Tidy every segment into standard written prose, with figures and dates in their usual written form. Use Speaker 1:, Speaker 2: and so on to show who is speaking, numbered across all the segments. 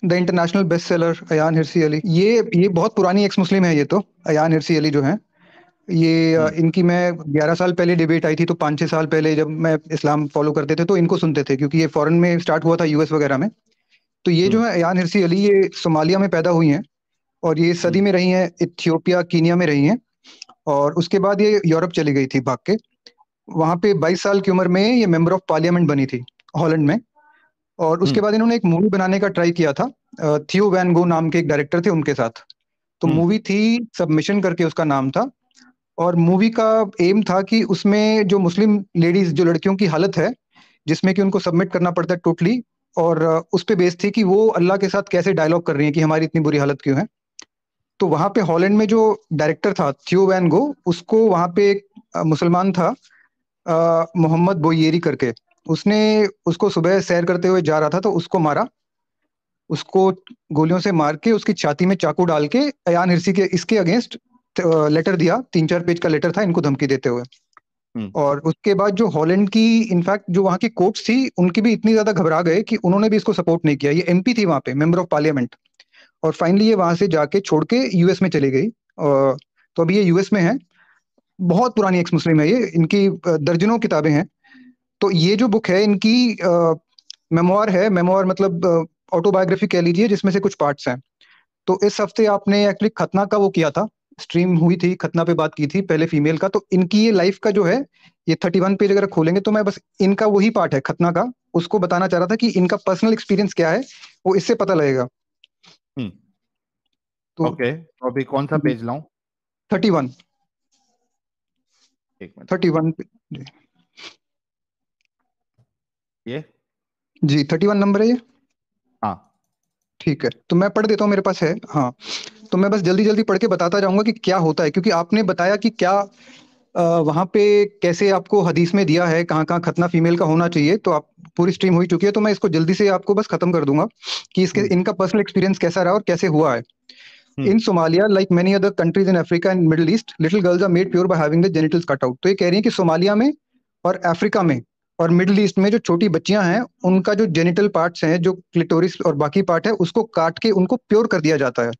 Speaker 1: The international best seller Ayaan Hirsi Ali, ये बहुत पुरानी एक्स मुस्लिम है ये तो। अयान हिरसी अली जो है ये
Speaker 2: हम्म।
Speaker 1: इनकी मैं 11 साल पहले डिबेट आई थी, तो 5-6 साल पहले जब मैं इस्लाम फॉलो करते थे तो इनको सुनते थे, क्योंकि ये फॉरेन में स्टार्ट हुआ था, यूएस वगैरह में। तो ये जो
Speaker 2: हम्म।
Speaker 1: है अयान हिरसी अली, ये सोमालिया में पैदा हुई हैं और ये सदी
Speaker 2: हम्म।
Speaker 1: में रही हैं, इथियोपिया कीनिया में रही हैं। और उसके बाद ये यूरोप चली गई थी भाग के। वहां पे 22 साल की उम्र में ये मेंबर ऑफ पार्लियामेंट बनी थी, हॉलैंड में। और उसके
Speaker 2: हम्म।
Speaker 1: बाद इन्होंने एक मूवी बनाने का ट्राई किया था, थियो वैन गो नाम के एक डायरेक्टर थे उनके साथ। तो
Speaker 2: हम्म।
Speaker 1: मूवी थी सबमिशन करके उसका नाम था। और मूवी का एम था कि उसमें जो मुस्लिम लेडीज, जो लड़कियों की हालत है जिसमें कि उनको सबमिट करना पड़ता है टोटली, और उस पे बेस थी कि वो अल्लाह के साथ कैसे डायलॉग कर रही हैं कि हमारी इतनी बुरी हालत क्यों है। तो वहां पे हॉलैंड में जो डायरेक्टर था थियो वैन गो, उसको वहां पे एक मुसलमान था, मोहम्मद बोयेरी करके। उसने उसको सुबह सैर करते हुए जा रहा था तो उसको मारा, उसको गोलियों से मार के उसकी छाती में चाकू डाल के अयान हिरसी के इसके अगेंस्ट लेटर दिया, 3-4 पेज का लेटर था इनको धमकी देते हुए।
Speaker 2: हम्म।
Speaker 1: और उसके बाद जो हॉलैंड की, इनफैक्ट जो वहाँ की कोर्ट्स थी उनकी भी इतनी ज्यादा घबरा गए कि उन्होंने भी इसको सपोर्ट नहीं किया। ये एमपी थी वहाँ पे, मेंबर ऑफ पार्लियामेंट। और फाइनली ये वहां से जाके छोड़ के यूएस में चली गई। तो अभी ये यूएस में है। बहुत पुरानी एक्स मुस्लिम है ये, इनकी दर्जनों किताबें हैं। तो ये जो बुक है इनकी मेमोयर है, मेमोयर मतलब ऑटोबायोग्राफी कह लीजिए, जिसमें से कुछ पार्ट्स हैं। तो इस हफ्ते आपने एक्चुअली खतना का वो किया था, स्ट्रीम हुई थी, खतना पे बात की थी पहले फीमेल का। तो इनकी ये लाइफ का जो है, ये 31 पेज अगर खोलेंगे तो मैं बस इनका वही पार्ट है खतना का, उसको बताना चाह रहा था कि इनका पर्सनल एक्सपीरियंस क्या है, वो इससे पता लगेगा।
Speaker 2: हम्म।
Speaker 1: तो
Speaker 2: ओके, तो अभी कौन सा
Speaker 1: जी,
Speaker 2: पेज लाऊं?
Speaker 1: 31,
Speaker 2: एक मिनट।
Speaker 1: 31। जी,
Speaker 2: ये।
Speaker 1: जी 31 नंबर है ये।
Speaker 2: हाँ।
Speaker 1: ठीक है, तो मैं पढ़ देता हूँ, मेरे पास है, हाँ। तो मैं बस जल्दी जल्दी पढ़ के बताता जाऊंगा कि क्या होता है, क्योंकि आपने बताया कि क्या वहां पे कैसे आपको हदीस में दिया है कहाँ कहाँ खतना फीमेल का होना चाहिए। तो आप, पूरी स्ट्रीम हो ही चुकी है, तो मैं इसको जल्दी से आपको बस खत्म कर दूंगा कि इसके
Speaker 2: हम्म।
Speaker 1: इनका पर्सनल एक्सपीरियंस कैसा रहा और कैसे हुआ है।
Speaker 2: Hmm.
Speaker 1: In Somalia like many other countries in Africa and Middle East, little girls are made pure by having the genitals cut out. तो ये कह रही है कि सोमालिया में और अफ्रीका में और मिडिल ईस्ट में जो छोटी बच्चियां हैं, उनका जो जेनिटल पार्ट्स हैं, जो क्लिटोरिस और बाकी पार्ट है, उसको काट के उनको प्योर कर दिया जाता है।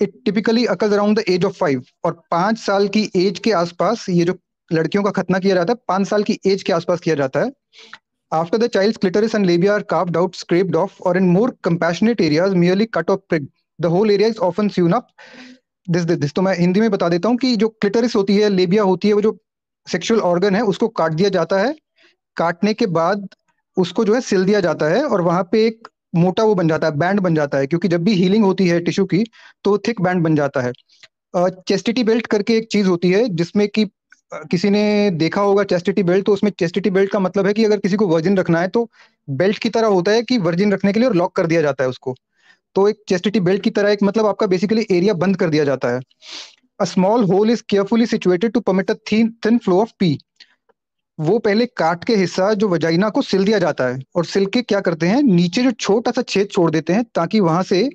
Speaker 1: It typically occurs around the age of 5, और 5 साल की एज के आसपास ये जो लड़कियों का खतना किया जाता है, 5 साल की एज के आसपास किया जाता है। After the child's clitoris and labia are carved out, scraped off, और in more compassionate areas merely cut off pricked, the whole area is often sewn up। This तो मैं हिंदी में बता देता हूँ कि जो क्लिटोरिस होती है, लेबिया होती है, वो जो सेक्सुअल ऑर्गन है, उसको काट दिया जाता है। काटने के बाद उसको जो है सिल दिया जाता है, और वहां पे एक मोटा वो बन जाता है, बैंड बन जाता है, क्योंकि जब भी हीलिंग होती है टिश्यू की तो थिक बैंड बन जाता है। चेस्टिटी बेल्ट करके एक चीज होती है, जिसमें कि किसी ने देखा होगा चेस्टिटी बेल्ट। तो उसमें चेस्टिटी बेल्ट का मतलब है कि अगर किसी को वर्जिन रखना है तो बेल्ट की तरह होता है कि वर्जिन रखने के लिए, और लॉक कर दिया जाता है उसको। तो एक चेस्टिटी बेल्ट की तरह, एक मतलब आपका बेसिकली एरिया बंद कर दिया जाता है। A small hole is carefully situated to permit a thin thin flow of pee. वो पहले काट के हिस्सा जो वजाइना को सिल दिया जाता है, और सिल के क्या करते हैं, नीचे जो छोटा सा छेद छोड़ देते हैं ताकि वहां से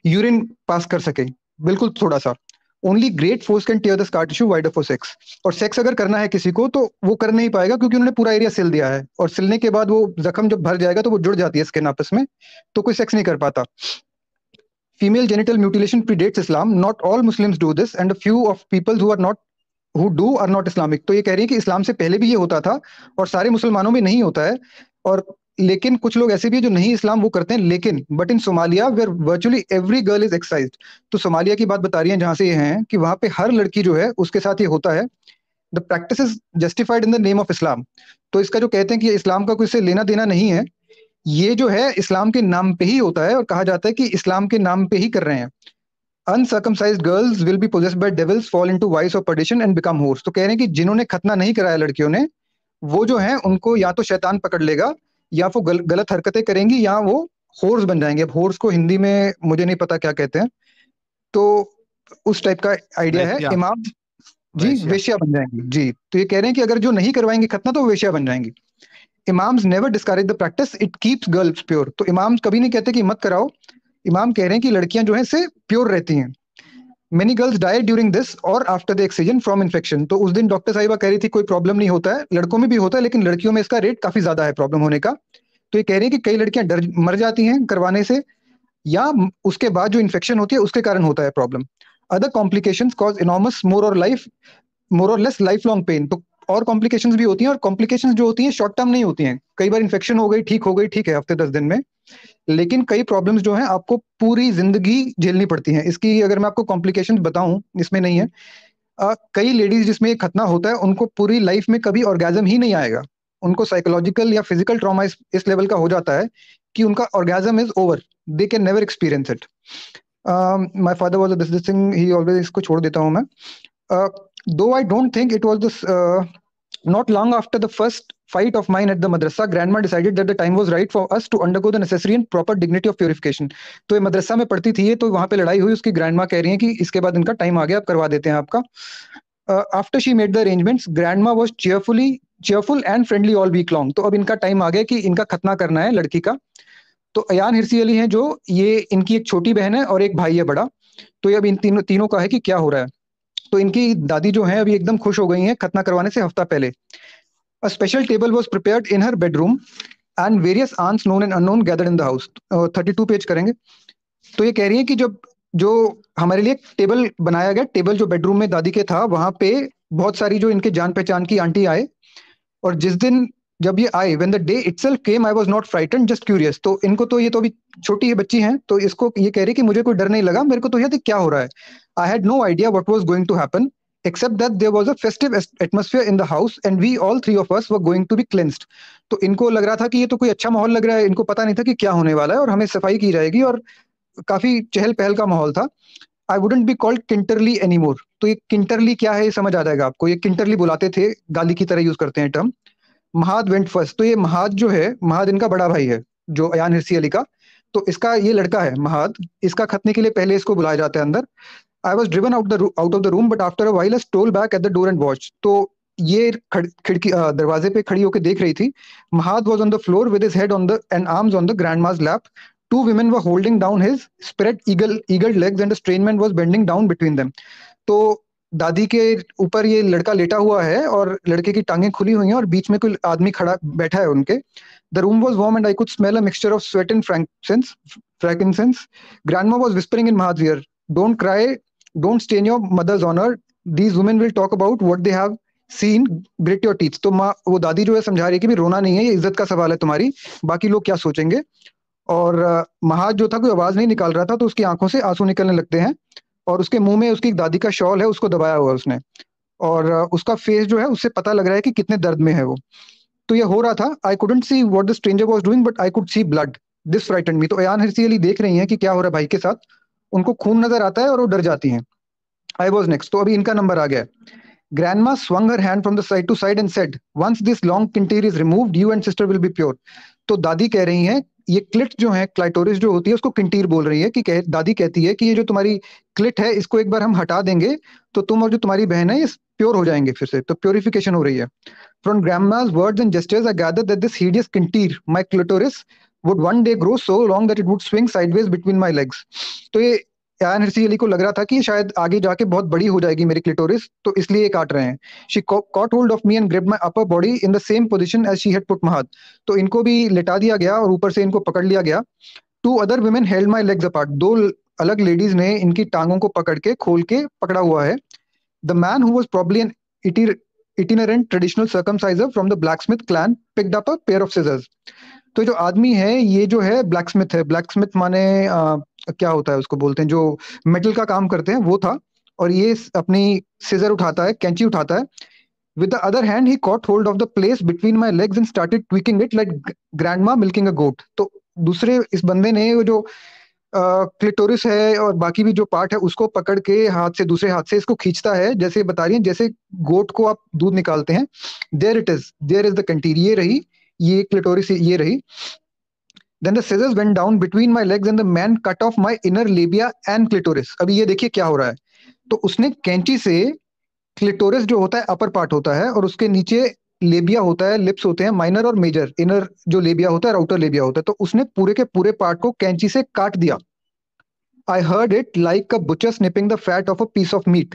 Speaker 1: यूरिन पास कर सके, बिल्कुल थोड़ा सा। Only great force can tier the scar tissue wider for sex. और सेक्स अगर करना है किसी को तो वो कर नहीं पाएगा, क्योंकि उन्होंने पूरा एरिया सिल दिया है, और सिलने के बाद वो जख्म जब भर जाएगा तो वो जुड़ जाती है स्किन आपस में, तो कोई सेक्स नहीं कर पाता। Female genital mutilation predates Islam, not all Muslims do this and few of people who do are not Islamic. तो ये कह रही है कि इस्लाम से पहले भी ये होता था, और सारे मुसलमानों में नहीं होता है। और लेकिन कुछ लोग ऐसे भी हैं जो नहीं इस्लाम वो करते हैं, लेकिन but in Somalia where virtually every girl is excised. तो सोमालिया की बात बता रही हैं जहां से ये हैं, कि वहां पे हर लड़की जो है उसके साथ ये होता है। The practice is justified in the name of Islam. तो इसका जो कहते हैं कि ये इस्लाम का कोई से लेना देना नहीं है, ये जो है इस्लाम के नाम पे ही होता है, और कहा जाता है कि इस्लाम के नाम पे ही कर रहे हैं। Uncircumcised girls will be possessed by devils, fall into vice of perdition and become whores. तो कह रहे हैं कि जिन्होंने खतना नहीं कराया लड़कियों ने, वो जो है उनको या तो शैतान पकड़ लेगा, या वो गलत हरकतें करेंगी, या वो होर्स बन जाएंगे। अब होर्स को हिंदी में मुझे नहीं पता क्या कहते हैं। तो उस टाइप का आइडिया है
Speaker 2: वैश्या।
Speaker 1: इमाम। जी,
Speaker 2: वैश्या।
Speaker 1: वेश्या बन जाएंगी जी। तो ये कह रहे हैं कि अगर जो नहीं करवाएंगे खतना तो वो वेश्या बन जाएंगी। Imams never discourage the practice, it keeps girls pure. तो इमाम्स कभी नहीं कहते कि मत कराओ। इमाम कह रहे हैं कि लड़कियां जो है से प्योर रहती हैं। Many girls die during this or after the excision from infection. तो उस दिन डॉक्टर साहिबा कह रही थी कोई प्रॉब्लम नहीं होता है, लड़कों में भी होता है, लेकिन लड़कियों में इसका रेट काफी ज्यादा है प्रॉब्लम होने का। तो ये कह रहे हैं कि कई लड़कियां डर मर जाती हैं करवाने से, या उसके बाद जो इन्फेक्शन होती है उसके कारण होता है problem. Other complications cause enormous more or less life long pen. तो और कॉम्प्लिकेशंस भी होती हैं, और कॉम्प्लिकेशंस जो होती हैं शॉर्ट टर्म नहीं होती हैं। कई बार इन्फेक्शन हो गई, ठीक हो गई, ठीक है हफ्ते 10 दिन में, लेकिन कई प्रॉब्लम्स जो हैं आपको पूरी जिंदगी झेलनी पड़ती हैं। इसकी अगर मैं आपको कॉम्प्लिकेशंस बताऊं, इसमें नहीं है, कई लेडीज जिसमें ये खतना होता है उनको पूरी लाइफ में कभी ऑर्गेजम ही नहीं आएगा। उनको साइकोलॉजिकल या फिजिकल ट्रॉमा इस लेवल का हो जाता है कि उनका orgasm is over, they can never experience it. My father was this thing, he always, इसको छोड़ देता हूं मैं। दो I don't think it was this, not long after the first fight of mine at the madrasa, grandma decided that the time was right for us to undergo the necessary and proper dignity of purification. तो ये मदरसा में पढ़ती थी ये, तो वहां पे लड़ाई हुई, उसकी ग्रैंडमा कह रही हैं कि इसके बाद इनका टाइम आ गया, अब करवा देते हैं आपका। After she made the arrangements, grandma was cheerful and friendly all week long। तो अब इनका टाइम आ गया कि इनका खतना करना है लड़की का। तो अयान हिरसी अली हैं जो, ये इनकी एक छोटी बहन है और एक भाई है बड़ा। तो ये अब इन तीनों का है कि क्या हो रहा है। तो इनकी दादी जो है अभी एकदम खुश हो गई हैं खतना करवाने से हफ्ता पहले। A special table was prepared in her bedroom and various aunts known and unknown gathered in the house। 32 page करेंगे। तो ये कह रही है कि जब जो हमारे लिए टेबल बनाया गया, टेबल जो बेडरूम में दादी के था, वहां पे बहुत सारी जो इनके जान पहचान की आंटी आए। और जिस दिन जब ये आए, when the day itself came, I was not frighten just curious. तो इनको तो, ये तो अभी छोटी है बच्ची हैं, तो इसको ये कह रही कि मुझे कोई डर नहीं लगा, मेरे को तो यह क्या हो रहा है। I had no idea what was going to happen except that there was a festive atmosphere in the house and we all three of us were going to be cleansed। तो इनको लग रहा था कि ये तो कोई अच्छा माहौल लग रहा है, इनको पता नहीं था कि क्या होने वाला है, और हमें सफाई की जाएगी, और काफी चहल पहल का माहौल था। I wouldn't be called kintirleh anymore. तो ये किंटरली क्या है ये समझ आ जाएगा आपको, ये किंटरली बुलाते थे, गाली की तरह यूज करते हैं टर्म। महाद वेंट फर्स्ट। तो ये महाद जो है, महाद इनका बड़ा भाई है जो अयान हिरसी अली का। तो इसका ये लड़का है महाद, इसका खतने के लिए पहले इसको बुलाया जाता है अंदर। I was driven out of the room, but after a while I stole back at the door and watched। तो ये खिड़की दरवाजे पे खड़ी होकर देख रही थी। Mahad was on the floor with his head on the and arms on the grandma's lap। Two women were holding down his spread eagled legs and a strange man was bending down between them। तो दादी के ऊपर ये लड़का लेटा हुआ है और लड़के की टांगें खुली हुई हैं और बीच में कोई आदमी खड़ा बैठा है उनके। The room was warm and I could smell a mixture of sweat and frankincense। Grandma was whispering in Mahad's ear, "Don't cry, don't stain your mother's honor। These women will talk about what they have seen। Grit your teeth। तो माँ, वो दादी जो है समझा रही है कि भी रोना नहीं है, ये इज्जत का सवाल है तुम्हारी, बाकी लोग क्या सोचेंगे। और महाज जो था कोई आवाज नहीं निकाल रहा था, तो उसकी आंखों से आंसू निकलने लगते हैं, और उसके मुंह में उसकी दादी का शॉल है, उसको दबाया हुआ है उसने, और उसका फेस जो है उससे पता लग रहा है कि कितने दर्द में है वो। तो ये हो रहा था। I couldn't see what the stranger was doing but I could see blood. This frightened me. तो अयान हिरसी अली देख रही हैं कि क्या हो रहा है भाई के साथ, उनको खून नजर आता है और वो डर जाती हैं। I was next. तो अभी इनका नंबर आ गया। Grandma swung her hand from the side to side and said, "Once this long kintir is removed, you and sister will be pure। तो दादी कह रही हैं, ये क्लिट जो है, क्लाइटोरिस जो होती है, उसको किंटीर बोल रही है, कि दादी कहती है कि ये जो तुम्हारी क्लिट है, इसको एक बार हम हटा देंगे तो तुम और जो तुम्हारी बहन है ये प्योर हो जाएंगे फिर से। तो प्योरिफिकेशन हो रही है। From grandma's words and gestures, I gathered that this hideous kintir, my clitoris, would one day grow so long that it would swing sideways between my legs। तो ये अयान हिरसी अली को लग रहा था कि शायद आगे जाके बहुत बड़ी हो जाएगी मेरी क्लिटोरिस, तो इसलिए काट रहे हैं। She caught hold of me and gripped my upper body in the same position as she had put Mahad। तो इनको भी लेटा दिया गया और ऊपर से इनको पकड़ लिया गया। Two other women held my legs apart। दो अलग लेडीज ने इनकी टांगों को पकड़ के खोल के पकड़ा हुआ है। The man who was probably an itinerant traditional circumciser from the blacksmith clan picked up a pair of scissors। तो जो आदमी है ये जो है ब्लैकस्मिथ है। ब्लैकस्मिथ माने क्या होता है, उसको बोलते हैं जो मेटल का काम करते हैं, वो था। और ये अपनी सीजर उठाता है, कैंची उठाता है। With the other hand he caught hold of the place between my legs and started tweaking it like grandma milking a goat. तो दूसरे इस बंदे ने वो जो क्लिटोरिस है और बाकी भी जो पार्ट है उसको पकड़ के हाथ से, दूसरे हाथ से इसको खींचता है, जैसे बता रही है जैसे गोट को आप दूध निकालते हैं। There it is, there is the kintir. ये रही, ये क्लिटोरिस ये रही। Then the scissors went down between my legs and the man cut off my inner labia and clitoris। अभी ये देखिए क्या हो रहा है। तो उसने कैंची से, क्लिटोरिस जो होता है अपर पार्ट होता है, और उसके नीचे लेबिया होता है, लिप्स होते हैं, माइनर और मेजर। इनर जो लेबिया होता है, आउटर लेबिया होता है। तो उसने पूरे के पूरे पार्ट को कैंची से काट दिया। I heard it like a butcher snipping the fat off a piece of meat.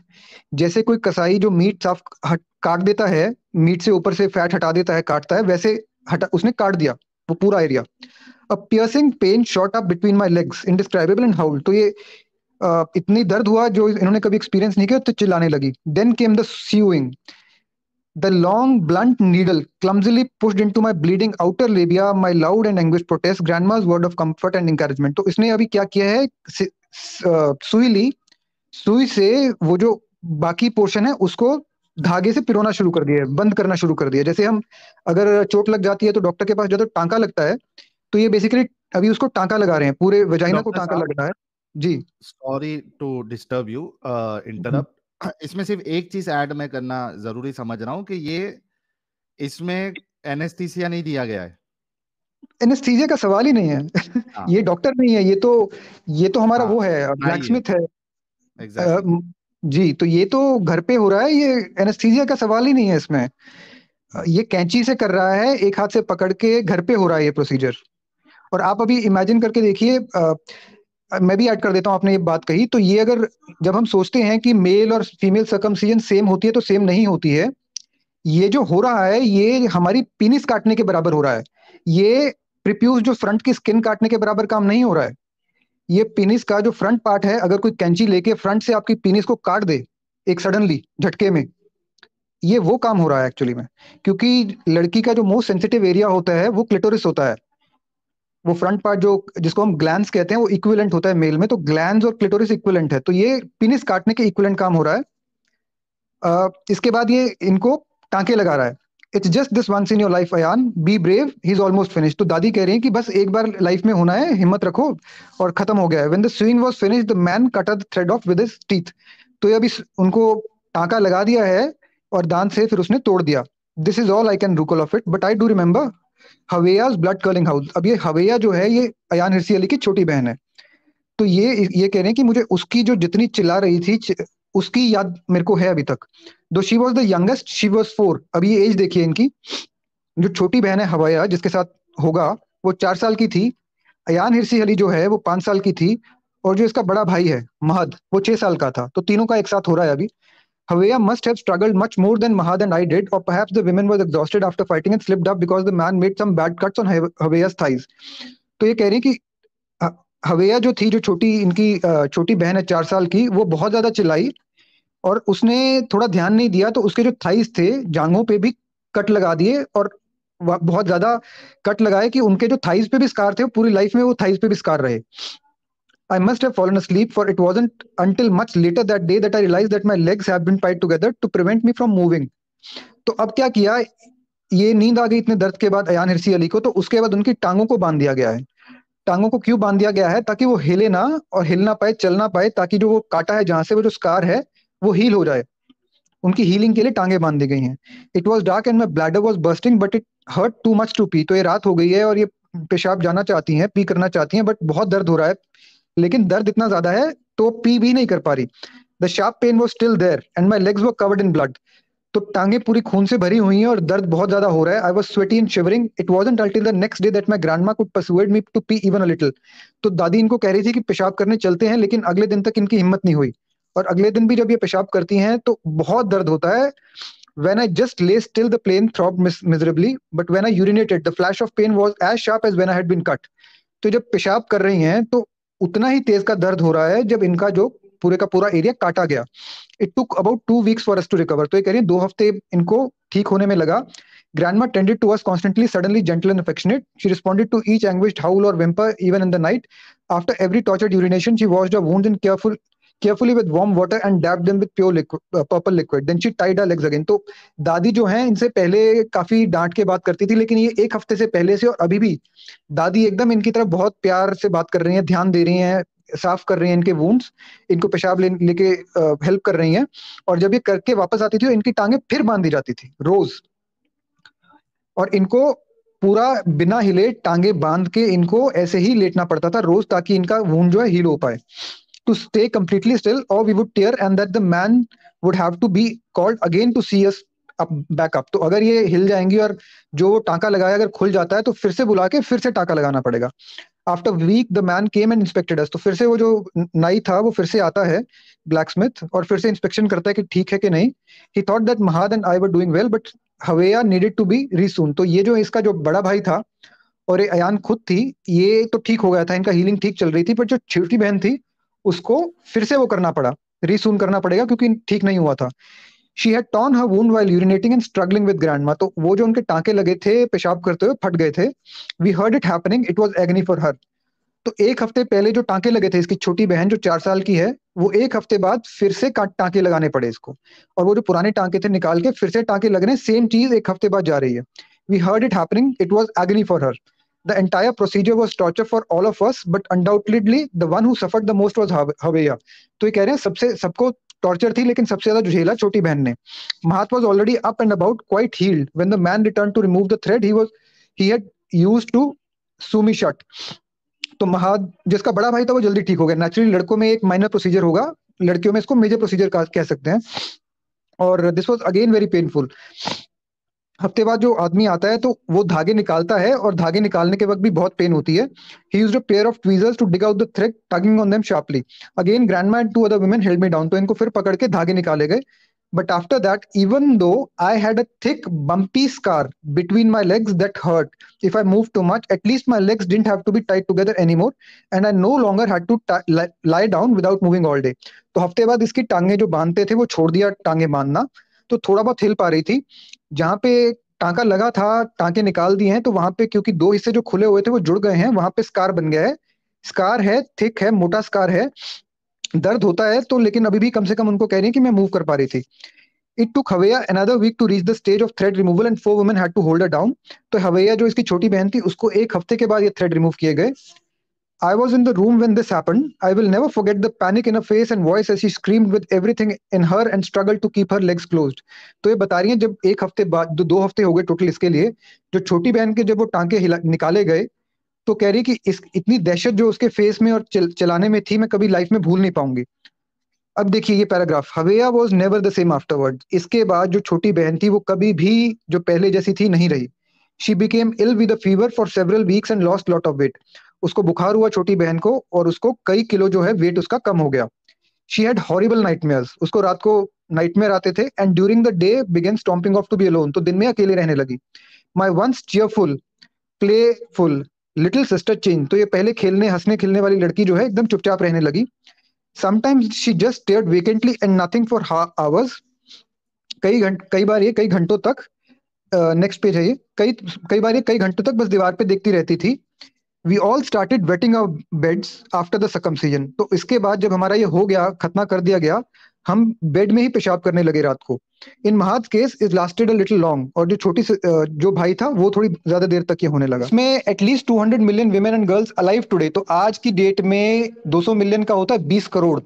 Speaker 1: जैसे कोई कसाई जो मीट काट देता है, मीट से ऊपर से फैट हटा देता है, काटता है, वैसे उसने काट दिया। वो पूरा area. A piercing pain shot up between my legs indescribable and howl. तो ये इतनी दर्द हुआ जो इन्होंने कभी एक्सपीरियंस नहीं किया, तो चिल्लाने लगी। Then came the seeing, the long, blunt needle clumsily pushed into my bleeding outer labia, my loud and anguished protest, grandma's word of comfort and encouragement। तो इसने अभी क्या किया है, सुई ली, सुई से वो जो बाकी पोर्शन है उसको धागे से पिरोना शुरू कर दिया है, बंद करना शुरू कर दिया। जैसे हम अगर चोट लग जाती है तो डॉक्टर के पास जाते तो टांका लगता है, तो ये बेसिकली अभी उसको टांका लगा रहे हैं, पूरे वजाइना को
Speaker 2: डॉक्टर
Speaker 1: टांका
Speaker 2: साहब,
Speaker 1: लग रहा है। जी।
Speaker 2: Sorry to disturb you,
Speaker 1: hmm.
Speaker 2: Interrupt. इसमें सिर्फ एक चीज ऐड मैं करना जरूरी समझ रहा हूँ कि ये इसमें एनेस्थीसिया नहीं दिया गया है।
Speaker 1: एनेस्थीसिया का सवाल ही नहीं है।
Speaker 2: हाँ
Speaker 1: ये डॉक्टर नहीं है, ये तो हमारा
Speaker 2: हाँ,
Speaker 1: वो है,
Speaker 2: नाई
Speaker 1: ब्लैक
Speaker 2: है,
Speaker 1: स्मिथ है। अ,
Speaker 2: एग्जैक्टली।
Speaker 1: म- जी, तो ये तो घर पे हो रहा है, ये एनेस्थीसिया का सवाल ही नहीं है इसमें। ये कैंची से कर रहा है, एक हाथ से पकड़ के घर पे हो रहा है ये प्रोसीजर। और आप अभी इमेजिन करके देखिए, मैं भी ऐड कर देता हूँ, आपने ये बात कही तो ये अगर, जब हम सोचते हैं कि मेल और फीमेल सर्कमसिजन सेम होती है, तो सेम नहीं होती है। ये जो हो रहा है ये हमारी पीनिस काटने के बराबर हो रहा है। ये प्रीप्यूस जो फ्रंट की स्किन काटने के बराबर काम नहीं हो रहा है। ये पीनिस का जो फ्रंट पार्ट है, अगर कोई कैंची लेके फ्रंट से आपकी पीनिस को काट दे एक सडनली झटके में, ये वो काम हो रहा है एक्चुअली में। क्योंकि लड़की का जो मोस्ट सेंसिटिव एरिया होता है वो क्लिटोरिस होता है। वो फ्रंट पार्ट जो, जिसको हम ग्लैंड्स कहते हैं, वो इक्विवेलेंट होता है मेल में, तो ग्लैंड्स और क्लिटोरिस इक्विवेलेंट है, तो ये पीनिस काटने के इक्विवेलेंट काम हो रहा है। इसके बाद ये इनको टांके लगा रहा है। It's just this once in your life Ayaan, be brave, he is almost finish. तो दादी कह रही है कि बस एक बार लाइफ में होना है, हिम्मत रखो, और खत्म हो गया है। When the swing was finished the man cut the thread of with his teeth. तो ये अभी उनको टांका लगा दिया है और दांत से फिर उसने तोड़ दिया। This is all I can recall of it, but I do remember Haweya's blood curdling howls. अब ये हवेया जो है, ये अयान हिरसी अली की छोटी बहन है। तो ये कह रहे हैं कि मुझे उसकी जो जितनी चिल्ला रही थी, उसकी याद मेरे को है अभी तक। दो she was the youngest, she was 4। अभी ये एज देखिए इनकी। जो छोटी बहन है हवाया, जिसके साथ होगा, वो 4 साल की थी। अयान हिरसी अली जो है वो 5 साल की थी। और जो इसका बड़ा भाई है महद, वो 6 साल का था। तो तीनों का एक साथ हो रहा है अभी। Havea must have struggled much more than Mahad and I did, or perhaps the women was exhausted after fighting and slipped up because the man made some bad cuts on Havea's thighs। तो ये कह रही हैं कि ह- हवेया जो थी, जो छोटी इनकी छोटी बहन है 4 साल की, वो बहुत ज्यादा चिल्लाई और उसने थोड़ा ध्यान नहीं दिया, तो उसके जो थाइस थे, जांघों पे भी कट लगा दिए। और बहुत ज्यादा कट लगाए कि उनके जो थाइस पे भी स्कार थे, वो पूरी लाइफ में वो थाइस पे भी स्कार रहे। I must have fallen asleep, for it wasn't until much later that day that I realized that my legs have been tied together to prevent me from moving। तो अब क्या किया, ये नींद आ गई इतने दर्द के बाद अयान हिरसी अली को, तो उसके बाद उनकी टांगों को बांध दिया गया है। टांगों को क्यों बांध दिया गया है? ताकि वो हिले ना, और हिल ना पाए, चल ना पाए, ताकि जो वो काटा है जहां से, वो जो स्कार है, वो हील हो जाए। उनकी हीलिंग के लिए टांगे बांध दी गई हैं। It was dark and my bladder was bursting but it hurt too much to pee. तो ये रात हो गई है और ये पेशाब जाना चाहती हैं, पी करना चाहती हैं, बट बहुत दर्द हो रहा है। लेकिन दर्द इतना ज्यादा है तो पी भी नहीं कर पा रही। The sharp pain was still there and my legs were covered in blood. तो टांगे पूरी खून से भरी हुई हैं और दर्द बहुत ज्यादा हो रहा है। I was sweaty and shivering. It wasn't until the next day that my grandma could persuade me to pee even a little. तो दादी इनको कह रही थी कि पेशाब करने चलते हैं, लेकिन अगले दिन तक इनकी हिम्मत नहीं हुई। और अगले दिन भी जब ये पेशाब करती हैं तो बहुत दर्द होता है। When I just lay still, the plane throbbed miserably, but when I urinated, the flash of pain was as sharp as when I had been cut। तो जब पेशाब कर रही हैं तो उतना ही तेज का दर्द हो रहा है जब इनका जो पूरे का पूरा एरिया काटा गया। It took about 2 weeks for us to recover. तो ये कह रही है 2 हफ्ते इनको ठीक होने में लगा। Grandma tended to us constantly, suddenly gentle and affectionate. She responded to each anguished howl or whimper, even in the night. After every tortured urination, she washed our wounds in carefully with warm water and dabbed them with pure liquid, purple liquid. Then she tied our legs again। तो दादी जो हैं, इनसे पहले काफी डांट के बात करती थी, लेकिन ये एक हफ्ते से पहले से और अभी भी दादी एकदम इनकी तरफ बहुत प्यार से बात कर रही हैं, ध्यान दे रही हैं, साफ कर रही हैं इनके वुंड्स, इनको पेशाब लेके हेल्प कर रही हैं। और जब ये करके वापस आती थी तो इनकी टांगे फिर बांध दी जाती थी रोज। और इनको पूरा बिना हिले टांगे बांध के इनको ऐसे ही लेटना पड़ता था रोज, ताकि इनका वुंड जो है हील हो पाए। To stay completely still or we would tear and that the man would have to be called again to see us up back up। तो अगर ये हिल जाएंगी और जो टांका लगाया अगर खुल जाता है तो फिर से बुला के फिर से टांका लगाना पड़ेगा। After week the man came and inspected us. तो फिर से वो जो नाई था वो फिर से आता है, ब्लैक स्मिथ, और फिर से इंस्पेक्शन करता है कि ठीक है कि नहीं। He thought that Mahad and I were doing well but Haweya needed to be resewn. तो ये जो इसका जो बड़ा भाई था और ये अयान खुद थी, ये तो ठीक हो गया था, इनका हीलिंग ठीक चल रही थी, पर जो छोटी बहन थी उसको फिर से वो करना पड़ा, रीसून करना पड़ेगा क्योंकि ठीक नहीं हुआ था। She had torn her wound while urinating and struggling with grandma, तो वो जो उनके टांके लगे थे पेशाब करते हुए फट गए थे। We heard it happening, it was agony for her. तो एक हफ्ते पहले जो टांके लगे थे इसकी छोटी बहन जो 4 साल की है, वो एक हफ्ते बाद फिर से टांके लगाने पड़े इसको, और वो जो पुराने टांके थे निकाल के फिर से टांके लगने, सेम चीज एक हफ्ते बाद जा रही है। We heard it happening, it was agony for her. The entire procedure was torture for all of us, but undoubtedly the one who suffered the most was Haweya. तो ये कह रहे हैं सबसे सबको टॉर्चर थी, लेकिन सबसे ज्यादा झेला छोटी बहन ने। Mahad was already up and about quite healed when the man return to remove the thread he had used to sew me shut. तो महाद जिसका बड़ा भाई था वो जल्दी ठीक हो गया। नेचुरली लड़कों में एक माइनर प्रोसीजर होगा, लड़कियों में इसको मेजर प्रोसीजर कह सकते हैं। और this was again very painful. हफ्ते बाद जो आदमी आता है तो वो धागे निकालता है, और धागे निकालने के वक्त भी बहुत पेन होती है। He used a pair of tweezers to dig out the thread, tugging on them sharply. Again grandma and two other women held me down, तो इनको फिर पकड़ के धागे निकाले गए। But after that, even though I had a thick, bumpy scar between my legs that hurt if I moved too much, at least my legs didn't have to be tied together anymore, and I no longer had to lie down without moving all day. तो हफ्ते बाद इसकी टांगे जो बांधते थे वो छोड़ दिया टांगे बांधना, तो थोड़ा बहुत हिल पा रही थी। जहाँ पे टांका लगा था, टांके निकाल दिए हैं, तो वहां पे क्योंकि दो हिस्से जो खुले हुए थे वो जुड़ गए हैं, वहां पे स्कार बन गया है। स्कार है, थिक है, मोटा स्कार है, दर्द होता है तो, लेकिन अभी भी कम से कम उनको कह रही है कि मैं मूव कर पा रही थी। It took Havea another week to reach the stage of thread removal and 4 women had to hold her down. तो हवैया जो इसकी छोटी बहन थी उसको एक हफ्ते के बाद ये थ्रेड रिमूव किए गए। I was in the room when this happened. I will never forget the panic in her face and voice as she screamed with everything in her and struggled to keep her legs closed. तो ये बता रही है जब एक हफ्ते बाद, 2 हफ्ते हो गए टोटल इसके लिए, जो छोटी बहन के जब वो टांके निकाले गए, तो कह रही कि इस इतनी दहशत जो उसके फेस में और चलाने में थी, मैं कभी लाइफ में भूल नहीं पाऊंगी। अब देखिए ये paragraph, Haweya was never the same afterward. इसके बाद जो छोटी बहन थी वो कभी भी जो पहले जैसी थी नहीं रही। She became ill with a fever for several weeks and lost lot of weight. उसको बुखार हुआ छोटी बहन को, और उसको कई किलो जो है वेट उसका कम हो गया। शी हैड हॉरिबल नाइटमेयर्स, उसको रात को नाइटमेयर आते थे। And during the day began stomping off to be alone, तो दिन में अकेले रहने लगी। My once cheerful playful little sister change, तो ये पहले खेलने हंसने खेलने वाली लड़की जो है एकदम चुपचाप रहने लगी। Sometimes she just stared vacantly and nothing for hours. कई बार ये कई घंटों तक, नेक्स्ट पेज है ये, कई बार ये कई घंटों तक बस दीवार पे देखती रहती थी। We all started wetting our beds after the circumcision, तो इसके बाद जब हमारा ये हो गया, खतना कर दिया गया, हम बेड में ही पेशाब करने लगे रात को। In Mahad case is lasted a little long, और जो जो भाई था वो थोड़ी ज्यादा देर तक ये होने लगा। इसमें at least 200 million women and girls alive today, तो आज की डेट में 200 मिलियन का होता है 20 करोड़।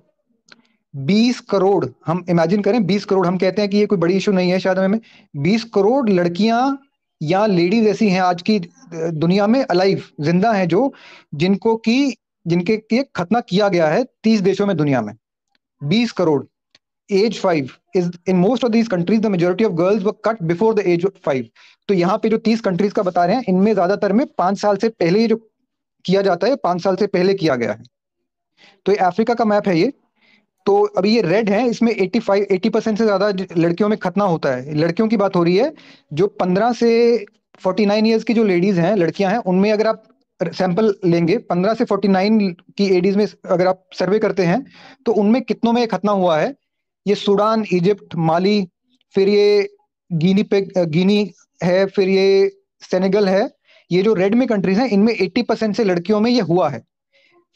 Speaker 1: 20 करोड़ हम इमेजिन करें, 20 करोड़ हम कहते हैं कि ये कोई बड़ी इशू नहीं है शायद हमें, 20 करोड़ लड़कियां या लेडीज ऐसी हैं आज की दुनिया में अलाइव, जिंदा हैं, जो जिनके लिए खतना किया गया है 30 देशों में दुनिया में। 20 crore. Age 5 is in most of these countries the majority of girls were cut before the age of 5। तो यहाँ पे जो 30 कंट्रीज का बता रहे हैं, इनमें ज्यादातर में 5 साल से पहले ये जो किया जाता है, 5 साल से पहले किया गया है। तो ये अफ्रीका का मैप है ये। तो अभी ये रेड है, इसमें 80% से ज्यादा लड़कियों में खतना होता है। लड़कियों की बात हो रही है, जो 15 से 49 ईयर्स की जो लेडीज हैं, लड़कियां हैं, उनमें अगर आप सैंपल लेंगे 15 से 49 की एडीज में, अगर आप सर्वे करते हैं तो उनमें कितनों में खतना हुआ है। ये सूडान, इजिप्ट, माली, फिर ये गिनी है, फिर ये सेनेगल है। ये जो रेड में कंट्रीज हैं इनमें 80% से लड़कियों में ये हुआ है।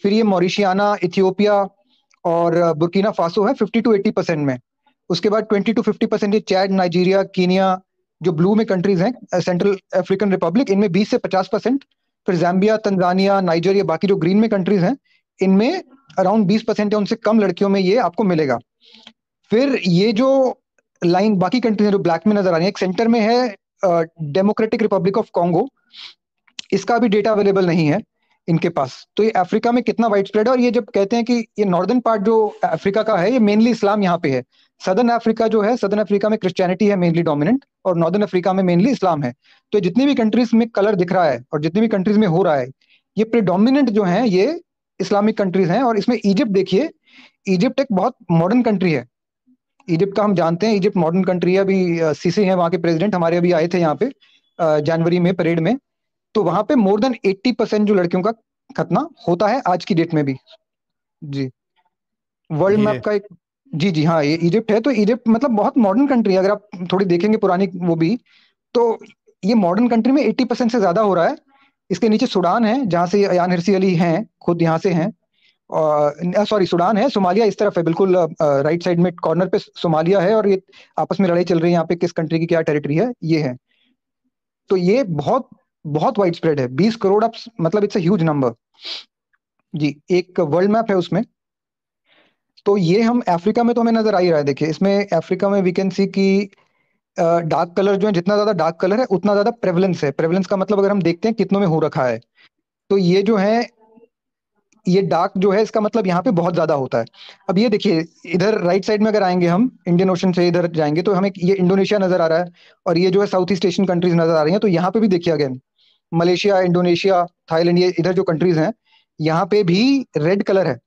Speaker 1: फिर ये मॉरिशियाना, इथियोपिया और बुर्किना फासो है 50 to 80% में। उसके बाद 20 to 50% ये चैड, नाइजीरिया, कीनिया, जो ब्लू में कंट्रीज हैं, सेंट्रल अफ्रीकन रिपब्लिक, इनमें 20 से 50%। फिर जाम्बिया, तंजानिया, नाइजीरिया, बाकी जो ग्रीन में कंट्रीज हैं इनमें अराउंड 20% या उनसे कम लड़कियों में ये आपको मिलेगा। फिर ये जो लाइन बाकी कंट्रीज हैं जो ब्लैक में नजर आ रही है, एक सेंटर में है डेमोक्रेटिक रिपब्लिक ऑफ कॉन्गो, इसका भी डेटा अवेलेबल नहीं है इनके पास। तो ये अफ्रीका में कितना वाइड स्प्रेड है। और ये जब कहते हैं कि ये नॉर्दर्न पार्ट जो अफ्रीका का है, ये मेनली इस्लाम यहाँ पे है। सदर्न अफ्रीका जो है, सदर्न अफ्रीका में क्रिश्चियनिटी है मेनली डोमिनेंट, और नॉर्दर्न अफ्रीका में मेनली इस्लाम है। तो जितनी भी कंट्रीज में कलर दिख रहा है और जितनी भी कंट्रीज में हो रहा है, ये प्रिडोमिनेंट जो है ये इस्लामिक कंट्रीज हैं। और इसमें इजिप्ट देखिए, इजिप्ट एक बहुत मॉडर्न कंट्री है। इजिप्ट का हम जानते हैं, इजिप्ट मॉडर्न कंट्री है। अभी सीसी है वहाँ के प्रेसिडेंट, हमारे अभी आए थे यहाँ पे जनवरी में परेड में। तो वहां पे मोर देन 80% जो लड़कियों का खतना होता है आज की डेट में भी। जी, वर्ल्ड
Speaker 2: ये
Speaker 1: मैप का एक, जी जी हाँ, ये इजिप्ट है। तो इजिप्ट मतलब बहुत मॉडर्न कंट्री है, अगर आप थोड़ी देखेंगे पुरानी वो भी, तो ये मॉडर्न कंट्री में 80% से ज्यादा हो रहा है। इसके नीचे सूडान है, जहाँ से अयान हिरसी अली हैं, खुद यहाँ से हैं। और सॉरी, सूडान है, सोमालिया इस तरफ है, बिल्कुल राइट साइड में कॉर्नर पे सोमालिया है, और ये आपस में लड़ाई चल रही है यहाँ पे, किस कंट्री की क्या टेरिटरी है ये है। तो ये बहुत बहुत वाइड स्प्रेड है, 20 करोड़, आप मतलब इट्स अ ह्यूज नंबर। जी, एक वर्ल्ड मैप है उसमें। तो ये हम अफ्रीका में तो हमें नजर आ ही रहा है। देखिए इसमें अफ्रीका में वी कैन सी कि डार्क कलर जो है, जितना ज्यादा डार्क कलर है उतना ज्यादा प्रेवलेंस है। प्रेवलेंस का मतलब अगर हम देखते हैं कितनों में हो रखा है, तो ये जो है, ये डार्क जो है, इसका मतलब यहाँ पे बहुत ज्यादा होता है। अब ये देखिए, इधर राइट साइड में अगर आएंगे हम, इंडियन ओशन से इधर जाएंगे, तो हमें ये इंडोनेशिया नजर आ रहा है, और ये जो है साउथ ईस्ट एशियन कंट्रीज नजर आ रही हैं। तो यहाँ पे भी देखिए अगेन, मलेशिया, इंडोनेशिया, थाईलैंड, ये इधर जो कंट्रीज हैं, यहाँ पे भी रेड कलर है।